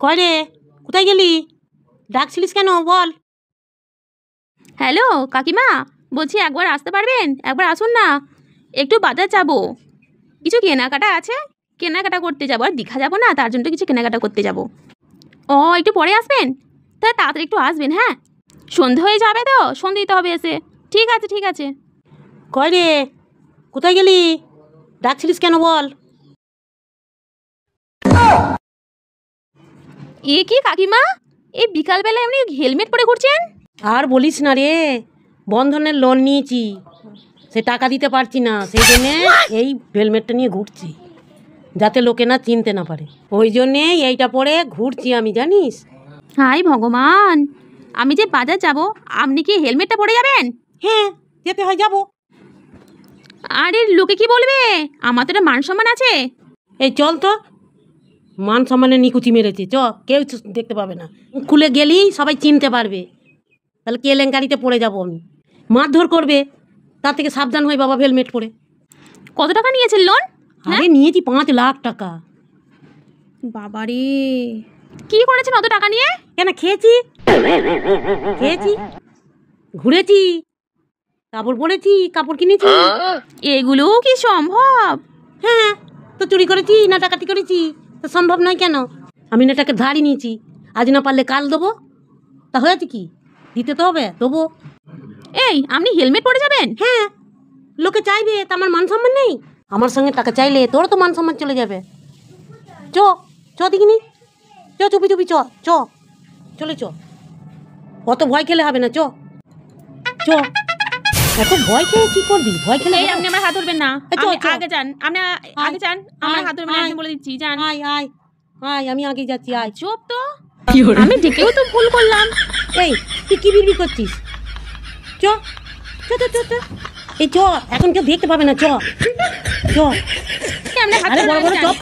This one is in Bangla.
কয় রে, কোথায় গেলি? ডাকছিলিস কেন বল? হ্যালো কাকিমা, বলছি একবার আসতে পারবেন? একবার আসুন না, একটু বাজার যাবো, কিছু কেনাকাটা আছে, কেনাকাটা করতে যাবো। আর দীঘা যাবো না, তার জন্য কিছু কেনাকাটা করতে যাবো। ও একটু পরে আসবেন, তাহলে তাড়াতাড়ি একটু আসবেন। হ্যাঁ, সন্ধে হয়ে যাবে তো, সন্ধে দিতে হবে এসে। ঠিক আছে ঠিক আছে। কয় রে, কোথায় গেলি? ডাকছিলিস কেন বল? এ কি কাকিমা, এই বিকালবেলা এমনি হেলমেট পরে ঘুরছেন? আর বলিস না রে, বন্ধনের লোন নিয়েছি, সে টাকা দিতে পারছি না, সেই জন্যে এই হেলমেটটা নিয়ে ঘুরছি, যাতে লোকে না চিনতে না পারে। ওই জন্যে এইটা পরে ঘুরছি আমি, জানিস। হাই ভগবান, আমি যে বাজার যাব, আপনি কি হেলমেটটা পরে যাবেন? হ্যাঁ, যেতে হয় যাবো। আরে লোকে কি বলবে, আমার তো একটা মান সম্মান আছে। এই চল তো, মান সম্মানে নিকুচি মেরেছে, চ, কেউ দেখতে পাবে না, খুলে গেলেই সবাই চিনতে পারবে, তাহলে কেলেঙ্কারিতে পড়ে যাবো আমি, মারধর করবে, তার থেকে সাবধান হয়ে বাবা হেলমেট পরে। কত টাকা নিয়েছেন লোন? আরে নিয়েছি 5 লাখ টাকা। বাবারে, কি করেছেন অত টাকা নিয়ে? কেন, খেয়েছি খেয়েছি, ঘুরেছি, কাপড় পরেছি, কাপড় কিনেছি। এগুলো কি সম্ভব? হ্যাঁ, তো চুরি করেছি না ডাকাতি করেছি, তো সম্ভব নয় কেন? আমি না টাকা ধারই নিয়েছি, আজ না পারলে কাল দেবো, তা হয়েছে কি, দিতে তো হবে, দেবো। এই আপনি হেলমেট পরে যাবেন? হ্যাঁ, লোকে চাইবে, তা আমার মান সম্মান নেই? আমার সঙ্গে টাকা চাইলে তোর তো মান সম্মান চলে যাবে। চ, চ দেখিনি, চ, চুপি চুপি চ, চ, চলে চ, অত ভয় খেলে হবে না, চ চ। এখন ভয় খেয়ে কি করবি? ভয় খেলে এই আপনি আমার হাত ধরবেন না, চ, আপনি চ। আগে যান, আপনি আগে যান, আমার হাত ধরবেন না, একদম বলে দিচ্ছি, যান। আয় আয় আয়, আমি আগে যাচ্ছি, আয়। চুপ তো, আমি ডেকেও তো ভুল করলাম। এই তুই কি বিড়বিড় করছিস? চ চ চ চ চ, এই চ, এখন কেউ দেখতে পাবে না, চ চ। আপনি হাত আরে বড় বড় ধরবেন না, চপ